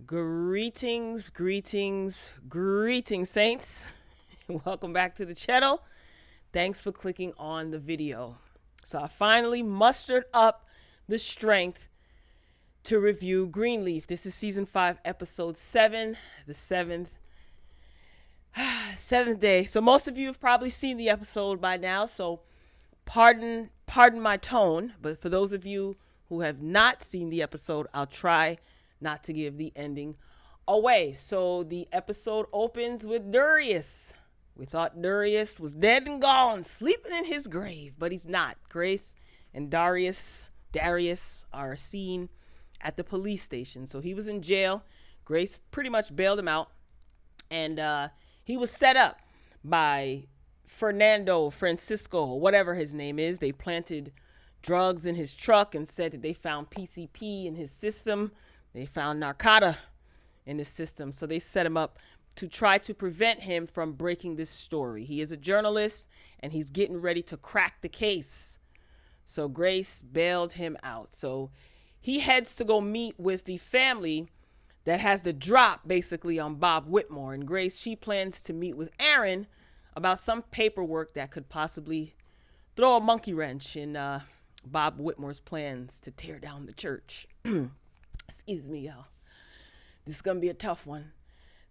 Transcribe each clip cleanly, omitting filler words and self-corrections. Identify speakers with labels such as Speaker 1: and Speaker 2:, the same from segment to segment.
Speaker 1: Greetings, saints. Welcome back to the channel. Thanks for clicking on the video. So I finally mustered up the strength to review Greenleaf. This is season 5, episode 7, the seventh day. So most of you have probably seen the episode by now, so pardon my tone, but for those of you who have not seen the episode, I'll try not to give the ending away. So the episode opens with Darius. We thought Darius was dead and gone, sleeping in his grave, but he's not. Grace and Darius are seen at the police station. So he was in jail. Grace pretty much bailed him out, and he was set up by Francisco, whatever his name is. They planted drugs in his truck and said that they found PCP in his system. They found narcotica in his system. So they set him up to try to prevent him from breaking this story. He is a journalist and he's getting ready to crack the case. So Grace bailed him out. So he heads to go meet with the family that has the drop basically on Bob Whitmore. And Grace, she plans to meet with Aaron about some paperwork that could possibly throw a monkey wrench in Bob Whitmore's plans to tear down the church. Excuse me, y'all. This is going to be a tough one.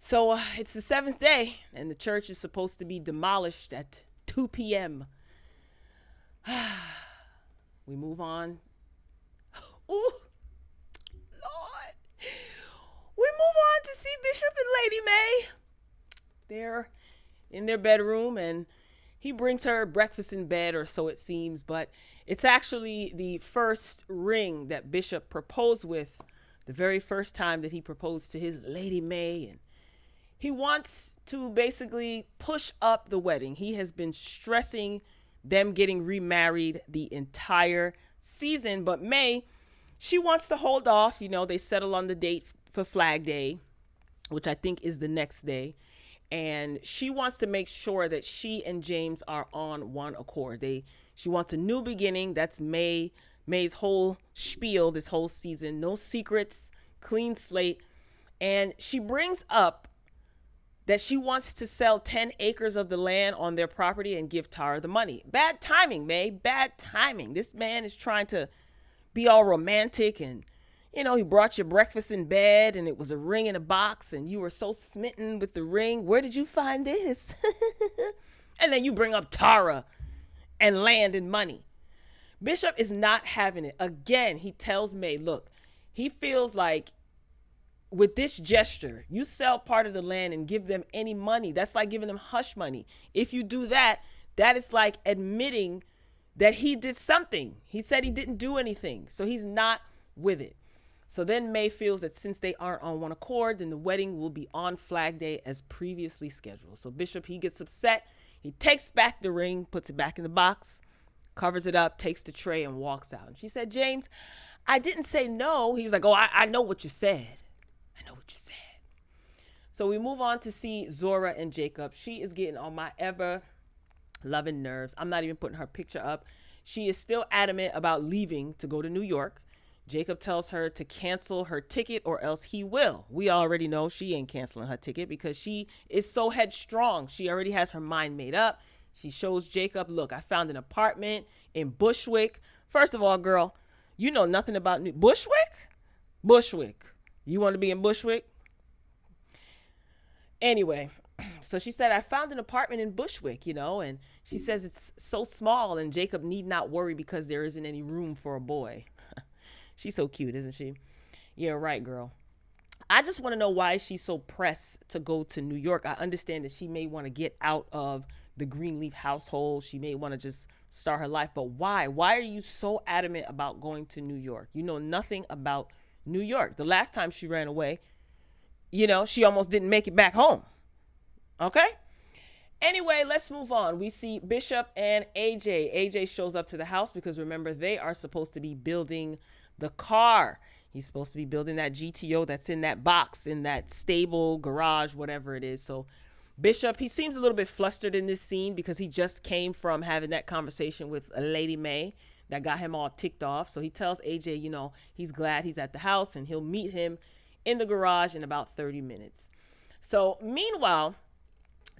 Speaker 1: So it's the 7th day, and the church is supposed to be demolished at 2 p.m. We move on. Ooh, Lord. We move on to see Bishop and Lady May. They're in their bedroom, and he brings her breakfast in bed, or so it seems, but it's actually the first ring that Bishop proposed with, the very first time that he proposed to his Lady May. And he wants to basically push up the wedding. He has been stressing them getting remarried the entire season, but May, she wants to hold off. You know, they settle on the date for Flag Day, which I think is the next day. And she wants to make sure that she and James are on one accord. She wants a new beginning. That's May's whole spiel this whole season. No secrets, clean slate. And she brings up that she wants to sell 10 acres of the land on their property and give Tara the money. Bad timing, May. Bad timing. This man is trying to be all romantic, and you know, he brought you breakfast in bed and it was a ring in a box and you were so smitten with the ring. Where did you find this? And then you bring up Tara and land and money. Bishop is not having it. Again, he tells May, look, he feels like with this gesture, you sell part of the land and give them any money. That's like giving them hush money. If you do that, that is like admitting that he did something. He said he didn't do anything. So he's not with it. So then May feels that since they aren't on one accord, then the wedding will be on Flag Day as previously scheduled. So Bishop, he gets upset. He takes back the ring, puts it back in the box, covers it up, takes the tray, and walks out. And she said, James, I didn't say no. He's like, oh, I know what you said. I know what you said. So we move on to see Zora and Jacob. She is getting on my ever-loving nerves. I'm not even putting her picture up. She is still adamant about leaving to go to New York. Jacob tells her to cancel her ticket or else he will. We already know she ain't canceling her ticket because she is so headstrong. She already has her mind made up. She shows Jacob, look, I found an apartment in Bushwick. First of all, girl, you know nothing about Bushwick? Bushwick. You want to be in Bushwick? Anyway, so she said, I found an apartment in Bushwick, you know, and she says it's so small and Jacob need not worry because there isn't any room for a boy. She's so cute, isn't she? Yeah, right, girl. I just want to know why she's so pressed to go to New York. I understand that she may want to get out of the Greenleaf household. She may want to just start her life. But why? Why are you so adamant about going to New York? You know nothing about New York. The last time she ran away, you know, she almost didn't make it back home. Okay? Anyway, let's move on. We see Bishop and AJ. AJ shows up to the house because remember, they are supposed to be building the car. He's supposed to be building that GTO that's in that box, in that stable, garage, whatever it is. So Bishop, he seems a little bit flustered in this scene because he just came from having that conversation with Lady May that got him all ticked off. So he tells AJ, you know, he's glad he's at the house and he'll meet him in the garage in about 30 minutes. So meanwhile,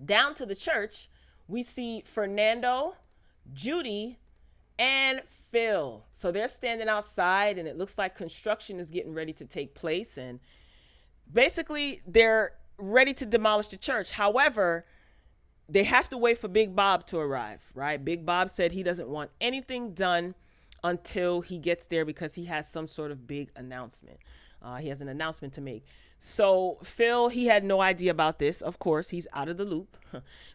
Speaker 1: down to the church, we see Fernando, Judy, and Phil. So they're standing outside, and it looks like construction is getting ready to take place. And basically, they're ready to demolish the church. However, they have to wait for Big Bob to arrive, right? Big Bob said he doesn't want anything done until he gets there because he has some sort of big announcement. He has an announcement to make. So Phil, he had no idea about this. Of course, he's out of the loop.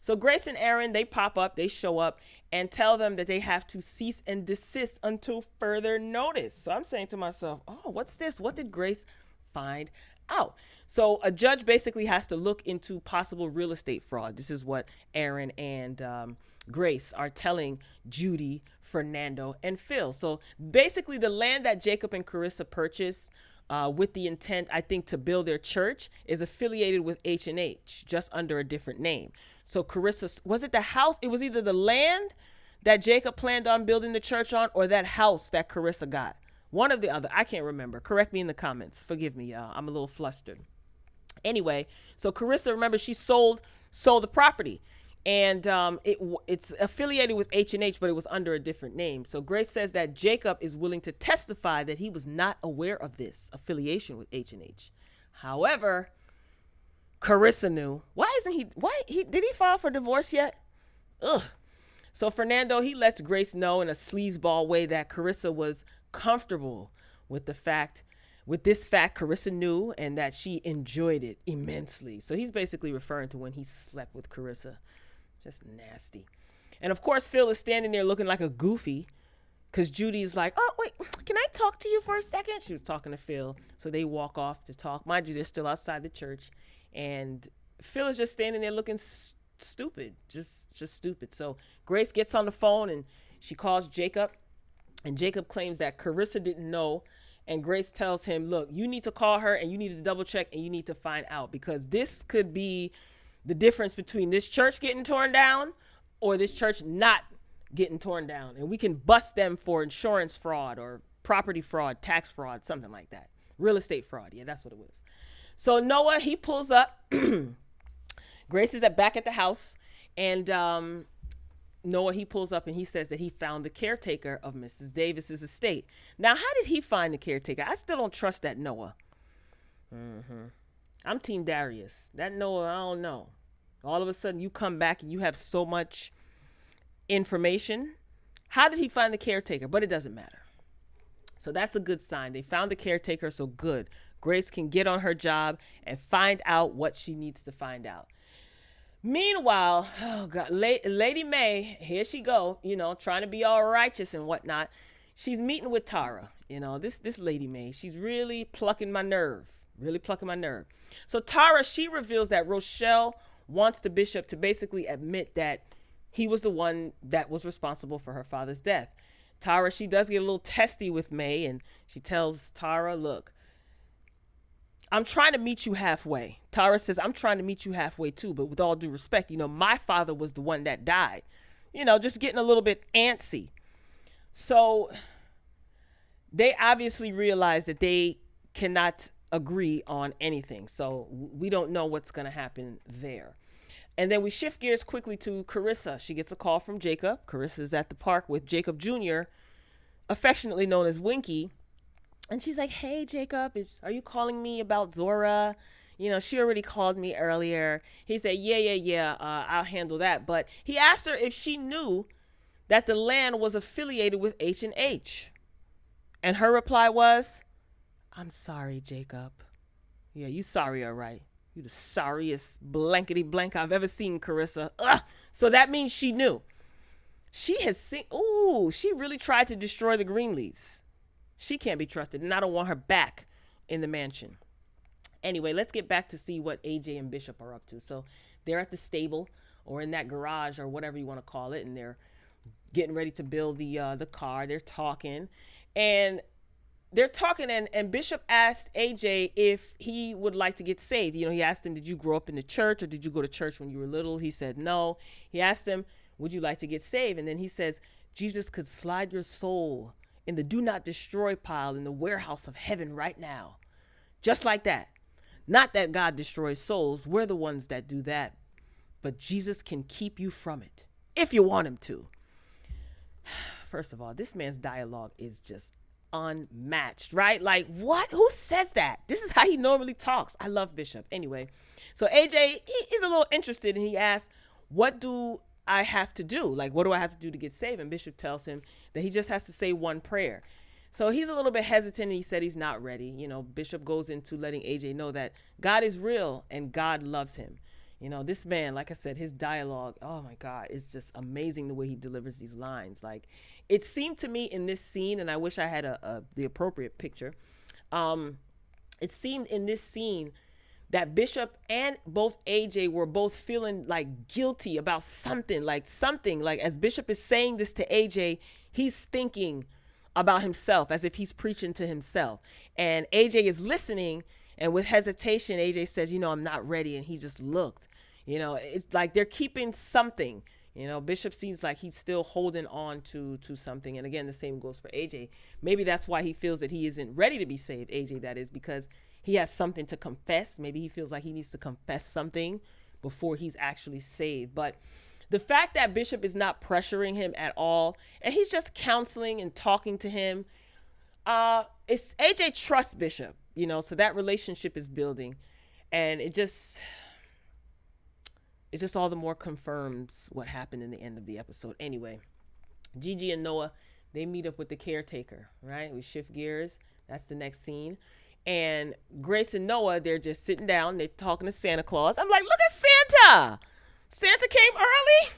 Speaker 1: So Grace and Aaron, they pop up, they show up and tell them that they have to cease and desist until further notice. So I'm saying to myself, oh, what's this? What did Grace find out? So a judge basically has to look into possible real estate fraud. This is what Aaron and Grace are telling Judy, Fernando, and Phil. So basically the land that Jacob and Carissa purchased with the intent, I think, to build their church is affiliated with H&H, just under a different name. So Carissa, was it the house? It was either the land that Jacob planned on building the church on or that house that Carissa got. One or the other. I can't remember. Correct me in the comments. Forgive me, y'all. I'm a little flustered. Anyway, so Carissa, remember, she sold the property. And it's affiliated with H&H, but it was under a different name. So Grace says that Jacob is willing to testify that he was not aware of this affiliation with H&H. However, Carissa knew. Did he file for divorce yet? Ugh. So Fernando, he lets Grace know in a sleazeball way that Carissa was comfortable with this fact Carissa knew, and that she enjoyed it immensely. So he's basically referring to when he slept with Carissa. Just nasty. And of course, Phil is standing there looking like a goofy because Judy's like, oh, wait, can I talk to you for a second? She was talking to Phil. So they walk off to talk. Mind you, they're still outside the church. And Phil is just standing there looking stupid, just stupid. So Grace gets on the phone and she calls Jacob. And Jacob claims that Carissa didn't know. And Grace tells him, look, you need to call her and you need to double check and you need to find out, because this could be the difference between this church getting torn down or this church not getting torn down. And we can bust them for insurance fraud or property fraud, tax fraud, something like that. Real estate fraud. Yeah, that's what it was. So Noah, he pulls up. Grace is back at the house. And Noah, he pulls up and he says that he found the caretaker of Mrs. Davis's estate. Now, how did he find the caretaker? I still don't trust that Noah. I'm Team Darius. That Noah, I don't know. All of a sudden, you come back and you have so much information. How did he find the caretaker? But it doesn't matter. So that's a good sign. They found the caretaker, so good. Grace can get on her job and find out what she needs to find out. Meanwhile, oh God, Lady May, here she go, trying to be all righteous and whatnot. She's meeting with Tara. This Lady May, she's really plucking my nerve. So Tara, she reveals that Rochelle wants the bishop to basically admit that he was the one that was responsible for her father's death. Tara, she does get a little testy with May, and she tells Tara, look, I'm trying to meet you halfway. Tara says, I'm trying to meet you halfway too, but with all due respect, my father was the one that died. Just getting a little bit antsy. So they obviously realize that they cannot agree on anything. So we don't know what's going to happen there. And then we shift gears quickly to Carissa. She gets a call from Jacob. Carissa's at the park with Jacob Jr., affectionately known as Winky. And she's like, hey, Jacob, are you calling me about Zora? She already called me earlier. He said, yeah, I'll handle that. But he asked her if she knew that the land was affiliated with H&H. And her reply was, I'm sorry, Jacob. Yeah, you sorry, all right. You the sorriest blankety blank I've ever seen, Carissa. Ugh. So that means she knew. She has seen, she really tried to destroy the Greenleafs. She can't be trusted, and I don't want her back in the mansion. Anyway, let's get back to see what AJ and Bishop are up to. So they're at the stable or in that garage or whatever you want to call it, and they're getting ready to build the car. They're talking, and Bishop asked AJ if he would like to get saved. He asked him, did you grow up in the church or did you go to church when you were little? He said no. He asked him, would you like to get saved? And then he says, Jesus could slide your soul in the do not destroy pile in the warehouse of heaven right now. Just like that. Not that God destroys souls. We're the ones that do that. But Jesus can keep you from it if you want him to. First of all, this man's dialogue is just unmatched, right? Like, what? Who says that? This is how he normally talks. I love Bishop. Anyway, so AJ, he's a little interested, and he asks, what do I have to do? Like, what do I have to do to get saved? And Bishop tells him that he just has to say one prayer. So he's a little bit hesitant, and he said he's not ready. You know, Bishop goes into letting AJ know that God is real and God loves him. You know, this man, like I said, his dialogue, oh my God, it's just amazing the way he delivers these lines. Like, it seemed to me in this scene, and I wish I had the appropriate picture. It seemed in this scene that Bishop and both AJ were both feeling like guilty about something, like as Bishop is saying this to AJ, he's thinking about himself as if he's preaching to himself. And AJ is listening, and with hesitation, AJ says, you know, I'm not ready. And he just looked, you know, it's like they're keeping something. You know, Bishop seems like he's still holding on to something. And again, the same goes for AJ. Maybe that's why he feels that he isn't ready to be saved, AJ, that is, because he has something to confess. Maybe he feels like he needs to confess something before he's actually saved. But the fact that Bishop is not pressuring him at all, and he's just counseling and talking to him, it's AJ trusts Bishop, you know, so that relationship is building. And it just all the more confirms what happened in the end of the episode. Anyway, Gigi and Noah, they meet up with the caretaker, right? We shift gears. That's the next scene. And Grace and Noah, they're just sitting down. They're talking to Santa Claus. I'm like, look at Santa. Santa came early.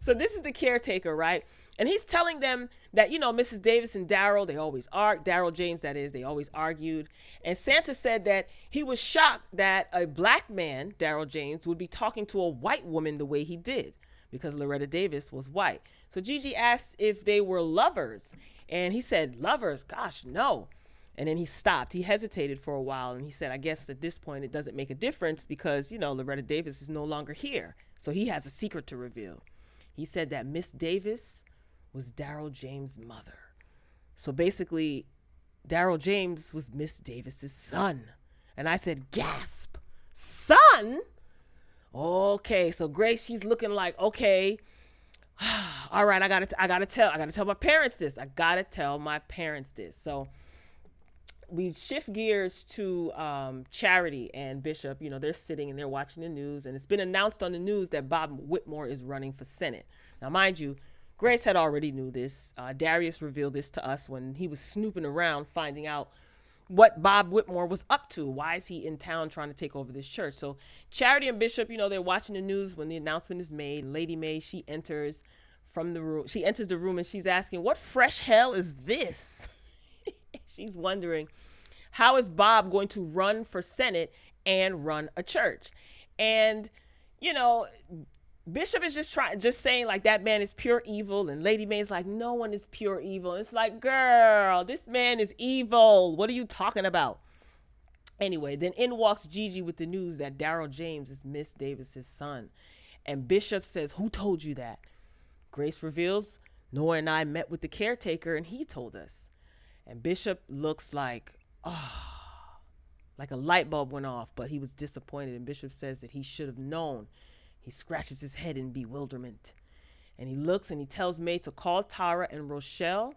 Speaker 1: So this is the caretaker, right? And he's telling them that, you know, Mrs. Davis and Daryl, Daryl James, that is, they always argued. And Santa said that he was shocked that a black man, Daryl James, would be talking to a white woman the way he did, because Loretta Davis was white. So Gigi asked if they were lovers. And he said, lovers? Gosh, no. And then he stopped. He hesitated for a while. And he said, I guess at this point it doesn't make a difference because, you know, Loretta Davis is no longer here. So he has a secret to reveal. He said that Miss Davis was Daryl James' mother. So basically, Daryl James was Miss Davis's son. And I said, gasp, son? Okay, so Grace, she's looking like, okay, all right, I gotta tell my parents this. So we shift gears to Charity and Bishop. You know, they're sitting and they're watching the news, and it's been announced on the news that Bob Whitmore is running for Senate. Now, mind you, Grace had already knew this. Darius revealed this to us when he was snooping around, finding out what Bob Whitmore was up to. Why is he in town trying to take over this church? So Charity and Bishop, you know, they're watching the news when the announcement is made. Lady May, she enters the room and she's asking, what fresh hell is this? She's wondering, how is Bob going to run for Senate and run a church? And, you know, Bishop is just saying like that man is pure evil, and Lady May's like, no one is pure evil. It's like, girl, this man is evil. What are you talking about? Anyway, then in walks Gigi with the news that Daryl James is Miss Davis's son. And Bishop says, who told you that? Grace reveals, Noah and I met with the caretaker and he told us. And Bishop looks like, like a light bulb went off, but he was disappointed. And Bishop says that he should have known. He scratches his head in bewilderment. And he looks and he tells May to call Tara and Rochelle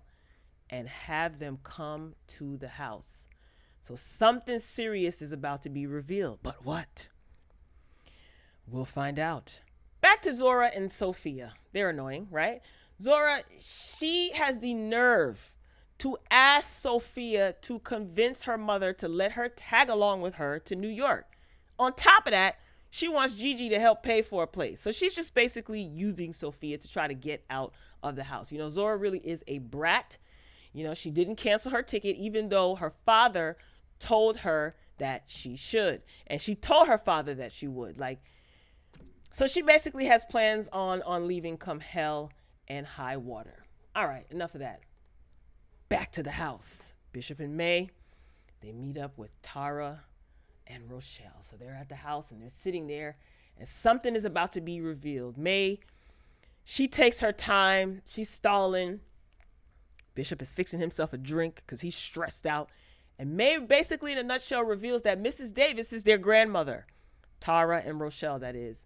Speaker 1: and have them come to the house. So something serious is about to be revealed. But what? We'll find out. Back to Zora and Sophia. They're annoying, right? Zora, she has the nerve to ask Sophia to convince her mother to let her tag along with her to New York. On top of that, she wants Gigi to help pay for a place. So she's just basically using Sophia to try to get out of the house. You know, Zora really is a brat. You know, she didn't cancel her ticket, even though her father told her that she should. And she told her father that she would. So she basically has plans on leaving come hell and high water. All right, enough of that. Back to the house. Bishop and May, they meet up with Tara and Rochelle. So they're at the house and they're sitting there and something is about to be revealed. May, she takes her time. She's stalling. Bishop is fixing himself a drink because he's stressed out. And May basically in a nutshell reveals that Mrs. Davis is their grandmother, Tara and Rochelle, that is.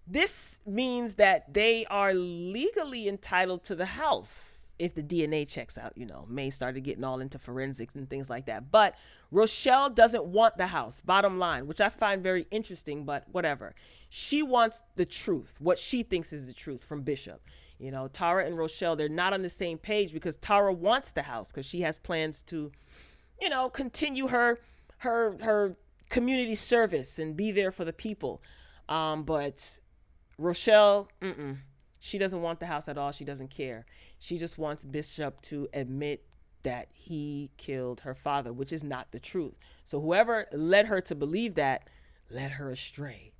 Speaker 1: This means that they are legally entitled to the house if the DNA checks out. May started getting all into forensics and things like that. But Rochelle doesn't want the house, bottom line, which I find very interesting, but whatever. She wants the truth, what she thinks is the truth from Bishop. Tara and Rochelle, they're not on the same page because Tara wants the house because she has plans to, continue her community service and be there for the people. But Rochelle, she doesn't want the house at all. She doesn't care. She just wants Bishop to admit that he killed her father, which is not the truth. So whoever led her to believe that led her astray.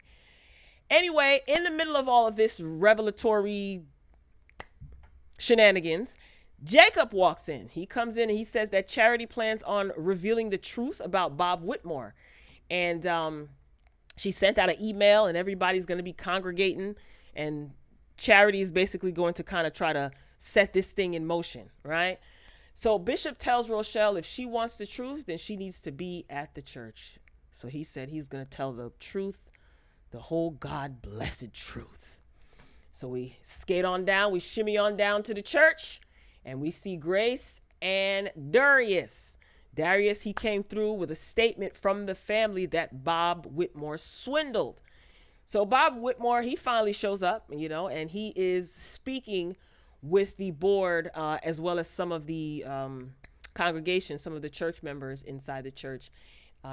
Speaker 1: Anyway, in the middle of all of this revelatory shenanigans, Jacob walks in. He comes in and he says that Charity plans on revealing the truth about Bob Whitmore. And she sent out an email and everybody's going to be congregating. And Charity is basically going to kind of try to set this thing in motion, right? So Bishop tells Rochelle if she wants the truth, then she needs to be at the church. So he said he's going to tell the truth, the whole God-blessed truth. So we skate on down, we shimmy on down to the church, and we see Grace and Darius. Darius, he came through with a statement from the family that Bob Whitmore swindled. So Bob Whitmore, he finally shows up, and he is speaking with the board as well as some of the congregation, some of the church members inside the church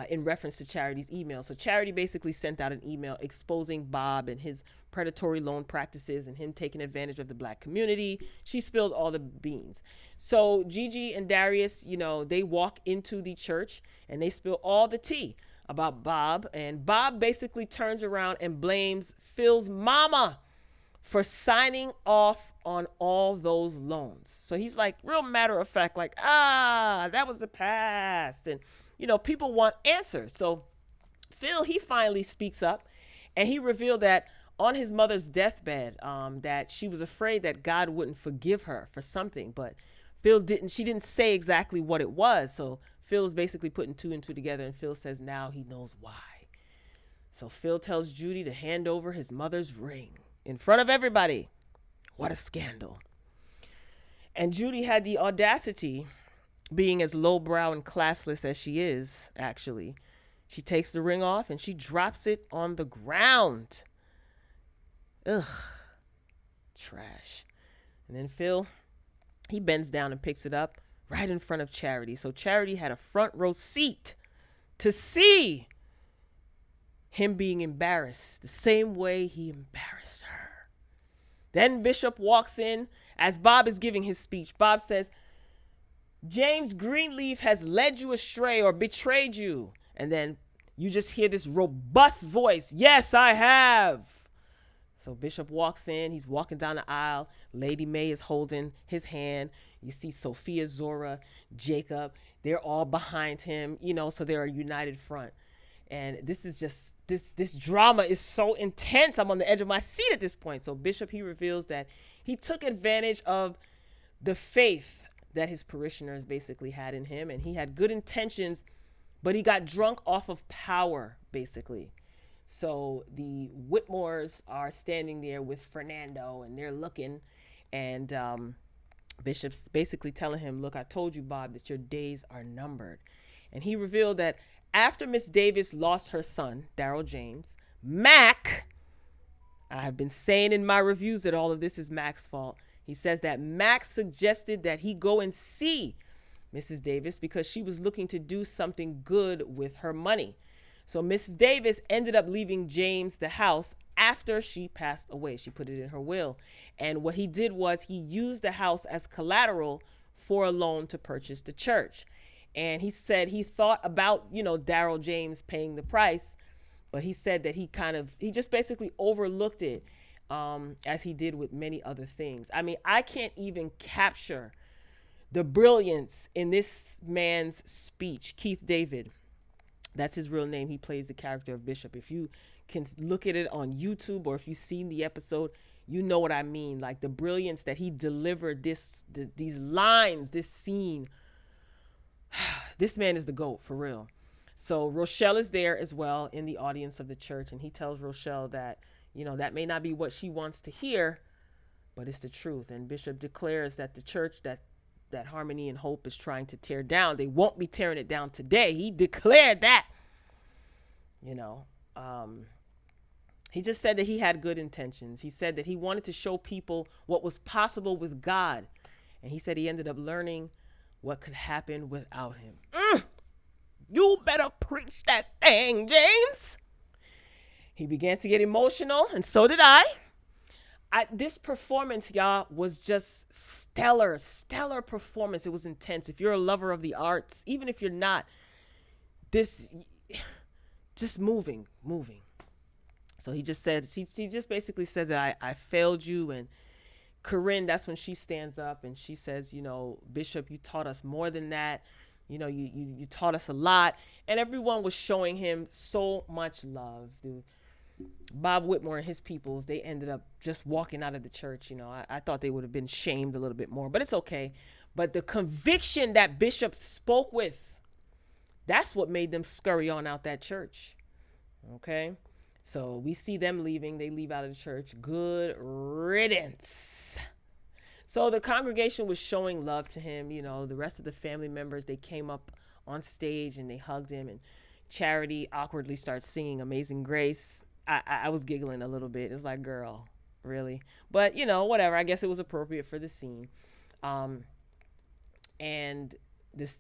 Speaker 1: in reference to Charity's email. So Charity basically sent out an email exposing Bob and his predatory loan practices and him taking advantage of the black community. She spilled all the beans. So Gigi and Darius, they walk into the church and they spill all the tea about Bob. And Bob basically turns around and blames Phil's mama for signing off on all those loans. So he's like real matter of fact, like, that was the past. And people want answers. So Phil, he finally speaks up and he revealed that on his mother's deathbed, that she was afraid that God wouldn't forgive her for something, but she didn't say exactly what it was. So Phil is basically putting two and two together, and Phil says now he knows why. So Phil tells Judy to hand over his mother's ring in front of everybody. What a scandal. And Judy had the audacity, being as lowbrow and classless as she is, actually, she takes the ring off and she drops it on the ground. Ugh, trash. And then Phil, he bends down and picks it up right in front of Charity. So Charity had a front row seat to see him being embarrassed the same way he embarrassed her. Then Bishop walks in as Bob is giving his speech. Bob says, James Greenleaf has led you astray or betrayed you. And then you just hear this robust voice. Yes, I have. So Bishop walks in. He's walking down the aisle. Lady May is holding his hand. You see Sophia, Zora, Jacob. They're all behind him, so they're a united front. And this is just, this drama is so intense. I'm on the edge of my seat at this point. So Bishop, he reveals that he took advantage of the faith that his parishioners basically had in him. And he had good intentions, but he got drunk off of power, basically. So the Whitmores are standing there with Fernando and they're looking, and Bishop's basically telling him, look, I told you, Bob, that your days are numbered. And he revealed that after Miss Davis lost her son, Darrell James, Mac, I have been saying in my reviews that all of this is Mac's fault. He says that Mac suggested that he go and see Mrs. Davis because she was looking to do something good with her money. So Mrs. Davis ended up leaving James the house after she passed away. She put it in her will. And what he did was he used the house as collateral for a loan to purchase the church. And he said he thought about, Darrell James paying the price, but he said that he just basically overlooked it, as he did with many other things. I mean, I can't even capture the brilliance in this man's speech. Keith David, that's his real name. He plays the character of Bishop. If you can look at it on YouTube or if you've seen the episode, you know what I mean. Like the brilliance that he delivered these lines, this scene. This man is the GOAT for real. So Rochelle is there as well in the audience of the church, and he tells Rochelle that, that may not be what she wants to hear, but it's the truth. And Bishop declares that the church that Harmony and Hope is trying to tear down, they won't be tearing it down today. He declared that. He just said that he had good intentions. He said that he wanted to show people what was possible with God. And he said he ended up learning what could happen without him. You better preach that thing, James. He began to get emotional, and so did I. This performance, y'all, was just stellar performance. It was intense. If you're a lover of the arts, even if you're not, just moving. So he just said, he just basically said that I failed you. And Corinne, that's when she stands up and she says, Bishop, you taught us more than that. You taught us a lot. And everyone was showing him so much love. Dude. Bob Whitmore and his peoples, they ended up just walking out of the church. I thought they would have been shamed a little bit more, but it's okay. But the conviction that Bishop spoke with, that's what made them scurry on out that church. Okay. So we see them leaving. They leave out of the church. Good riddance. So the congregation was showing love to him. The rest of the family members, they came up on stage and they hugged him. And Charity awkwardly starts singing Amazing Grace. I was giggling a little bit. It was like, girl, really? But, whatever. I guess it was appropriate for the scene. And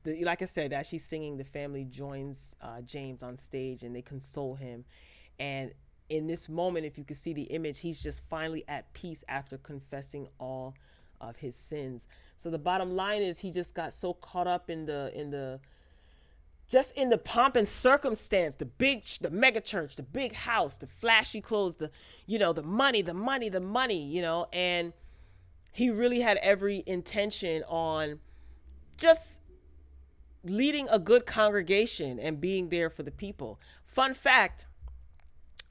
Speaker 1: like I said, as she's singing, the family joins James on stage and they console him. And in this moment, if you could see the image, he's just finally at peace after confessing all of his sins. So the bottom line is he just got so caught up in the pomp and circumstance, the mega church, the big house, the flashy clothes, the money, and he really had every intention on just leading a good congregation and being there for the people. Fun fact,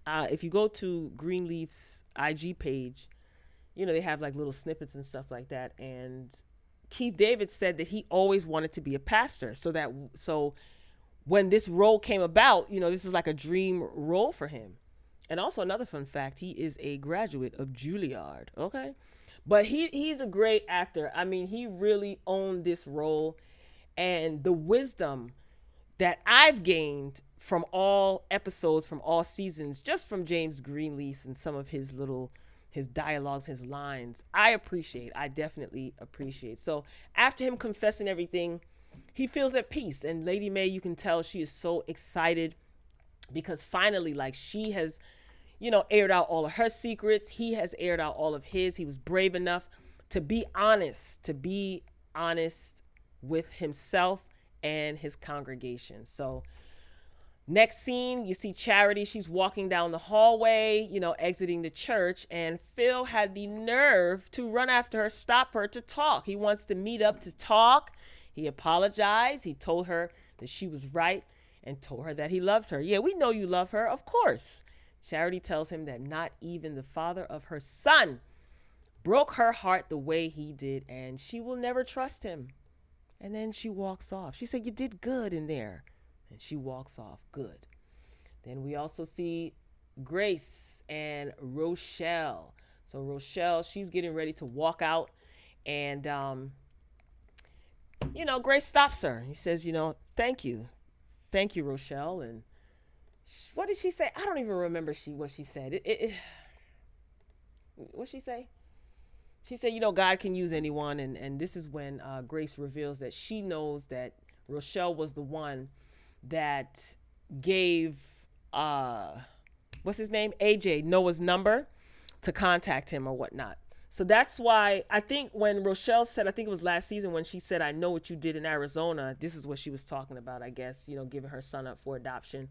Speaker 1: if you go to Greenleaf's IG page, they have like little snippets and stuff like that. And Keith David said that he always wanted to be a pastor. So when this role came about, this is like a dream role for him. And also another fun fact, he is a graduate of Juilliard. Okay. But he's a great actor. I mean, he really owned this role, and the wisdom that I've gained from all episodes, from all seasons, just from James Greenleaf and some of his dialogues, his lines, I definitely appreciate. So after him confessing everything, he feels at peace. And Lady Mae, you can tell she is so excited because finally, like, she has, aired out all of her secrets. He has aired out all of his. He was brave enough to be honest with himself and his congregation. So next scene, you see Charity. She's walking down the hallway, exiting the church, and Phil had the nerve to run after her, stop her to talk. He wants to meet up to talk. He apologized. He told her that she was right and told her that he loves her. Yeah, we know you love her, of course. Charity tells him that not even the father of her son broke her heart the way he did, and she will never trust him. And then she walks off. She said, you did good in there. And she walks off. Good. Then we also see Grace and Rochelle. So Rochelle, she's getting ready to walk out. And, Grace stops her. He says, thank you. Thank you, Rochelle. And what did she say? I don't even remember what she said. What'd she say? She said, God can use anyone. And this is when Grace reveals that she knows that Rochelle was the one that gave, what's his name? AJ, Noah's number to contact him or whatnot. So that's why I think when Rochelle said, I think it was last season when she said, I know what you did in Arizona. This is what she was talking about, I guess, giving her son up for adoption.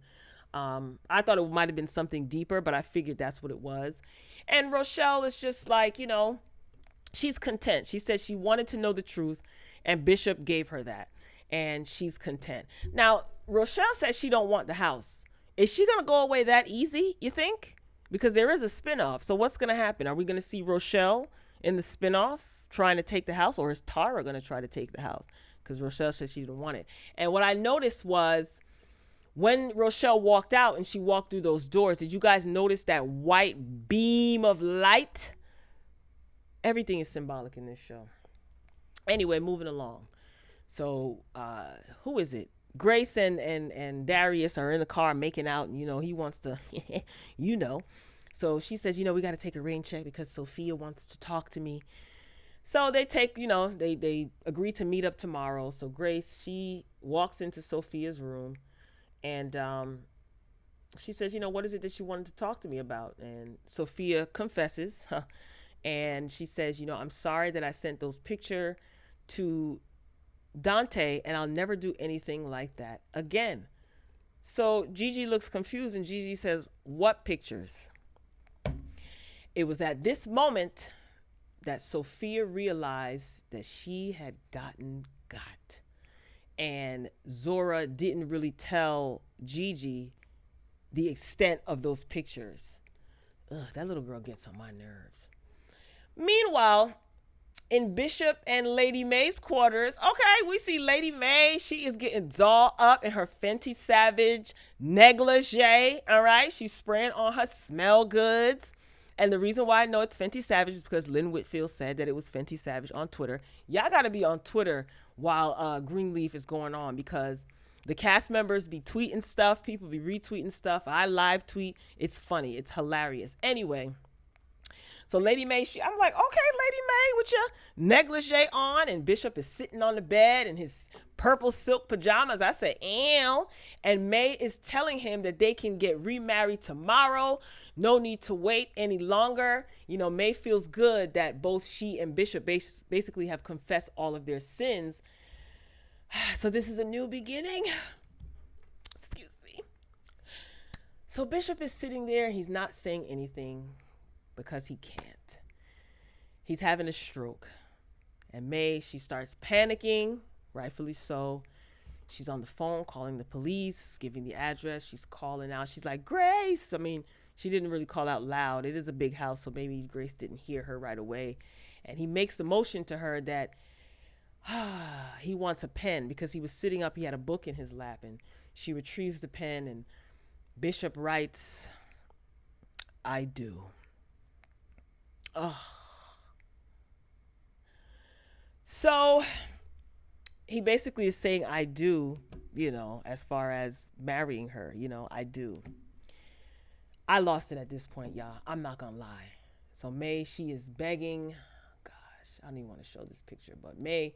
Speaker 1: I thought it might have been something deeper, but I figured that's what it was. And Rochelle is just like, she's content. She said she wanted to know the truth, and Bishop gave her that, and she's content. Now, Rochelle says she don't want the house. Is she going to go away that easy, you think? Because there is a spinoff. So what's going to happen? Are we going to see Rochelle in the spinoff trying to take the house, or is Tara going to try to take the house? because Rochelle said she didn't want it. And what I noticed was when Rochelle walked out and she walked through those doors, did you guys notice that white beam of light? Everything is symbolic in this show. Anyway, moving along. So who is it? Grace and Darius are in the car making out, and he wants to, So she says, we got to take a rain check because Sophia wants to talk to me. So they take, they agree to meet up tomorrow. So Grace, she walks into Sophia's room, and she says, what is it that you wanted to talk to me about? And Sophia confesses, and she says, I'm sorry that I sent those pictures to Dante, and I'll never do anything like that again. So Gigi looks confused, and Gigi says, what pictures? It was at this moment that Sophia realized that she had gotten got. And Zora didn't really tell Gigi the extent of those pictures. Ugh, that little girl gets on my nerves. Meanwhile, in Bishop and Lady May's quarters, okay, we see Lady May. She is getting dolled up in her Fenty Savage negligee, all right? She's spraying on her smell goods. And the reason why I know it's Fenty Savage is because Lynn Whitfield said that it was Fenty Savage on Twitter. Y'all got to be on Twitter while Greenleaf is going on, because the cast members be tweeting stuff. People be retweeting stuff. I live tweet. It's funny. It's hilarious. Anyway. So Lady May, I'm like, okay, Lady May, with your negligee on, and Bishop is sitting on the bed in his purple silk pajamas. I said, ew. And May is telling him that they can get remarried tomorrow. No need to wait any longer. May feels good that both she and Bishop basically have confessed all of their sins. So this is a new beginning. Excuse me. So Bishop is sitting there. He's not saying anything, because he can't. He's having a stroke. And May, she starts panicking, rightfully so. She's on the phone calling the police, giving the address. She's calling out. She's like, Grace. She didn't really call out loud. It is a big house, so maybe Grace didn't hear her right away. And he makes the motion to her that he wants a pen, because he was sitting up. He had a book in his lap, and she retrieves the pen, and Bishop writes, I do. Oh. So he basically is saying, I do, as far as marrying her, I do. I lost it at this point, y'all. I'm not going to lie. So May, she is begging. Gosh, I don't even want to show this picture, but May,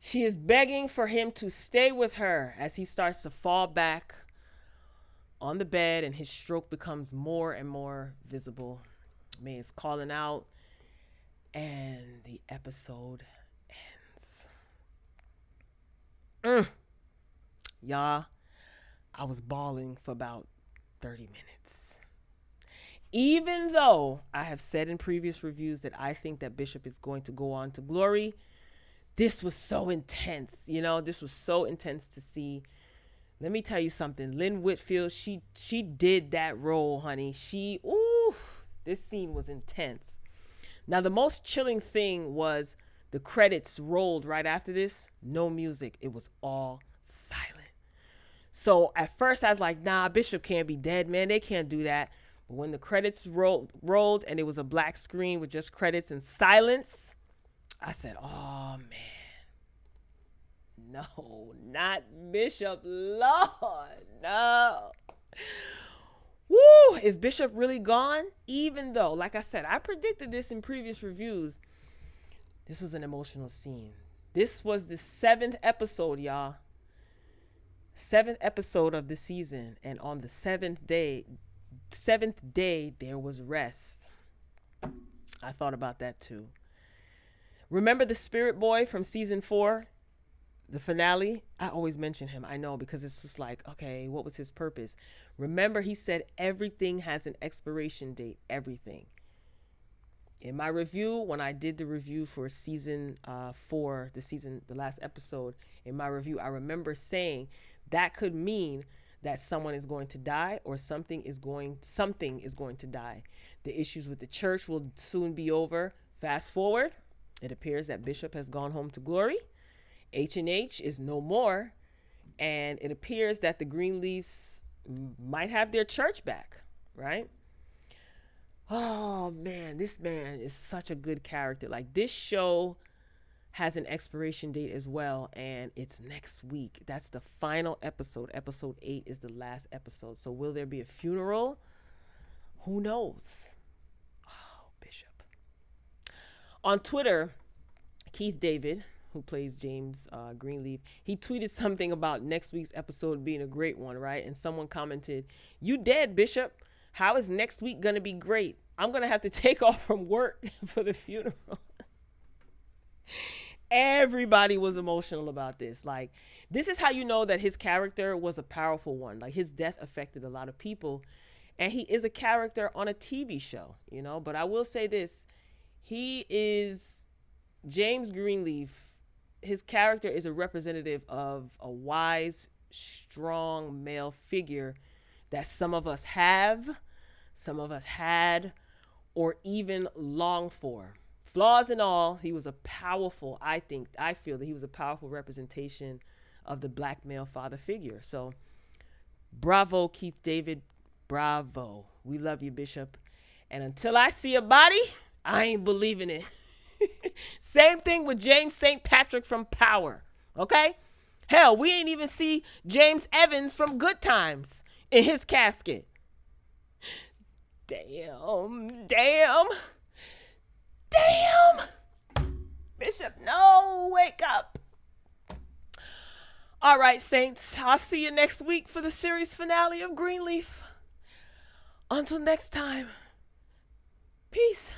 Speaker 1: she is begging for him to stay with her as he starts to fall back on the bed, and his stroke becomes more and more visible. May is calling out, and the episode ends. Y'all, I was bawling for about 30 minutes. Even though I have said in previous reviews that I think that Bishop is going to go on to glory, this was so intense. This was so intense to see. Let me tell you something. Lynn Whitfield, she did that role, honey. This scene was intense. Now, the most chilling thing was the credits rolled right after this. No music. It was all silent. So at first I was like, nah, Bishop can't be dead, man. They can't do that. But when the credits rolled and it was a black screen with just credits and silence, I said, oh, man. No, not Bishop. Lord, no. Woo, is Bishop really gone? Even though, like I said, I predicted this in previous reviews. This was an emotional scene. This was the 7th episode, y'all. 7th episode of the season. And on the 7th day, there was rest. I thought about that too. Remember the spirit boy from season 4? The finale? I always mention him. I know, because it's just like, okay, what was his purpose? Remember, he said everything has an expiration date. Everything. In my review, when I did the review for season 4, the last episode, in my review, I remember saying that could mean that someone is going to die, or something is going to die. The issues with the church will soon be over. Fast forward, it appears that Bishop has gone home to glory. H&H is no more, and it appears that the Greenleafs might have their church back, right? Oh man, this man is such a good character. Like, this show has an expiration date as well, and it's next week. That's the final episode. Episode 8 is the last episode. So will there be a funeral? Who knows? Oh, Bishop. On Twitter, Keith David, who plays James Greenleaf, he tweeted something about next week's episode being a great one, right? And someone commented, "You dead, Bishop. How is next week going to be great? I'm going to have to take off from work for the funeral." Everybody was emotional about this. Like, this is how you know that his character was a powerful one. Like, his death affected a lot of people, and he is a character on a TV show, you know. But I will say this, he is James Greenleaf. His character is a representative of a wise, strong male figure that some of us have, some of us had, or even long for. Flaws and all, he was a powerful, I feel that he was a powerful representation of the black male father figure. So bravo, Keith David, bravo. We love you, Bishop. And until I see a body, I ain't believing it. Same thing with James St. Patrick from Power, okay? Hell, we ain't even see James Evans from Good Times in his casket. Damn. Bishop, no, wake up. All right, Saints, I'll see you next week for the series finale of Greenleaf. Until next time, peace.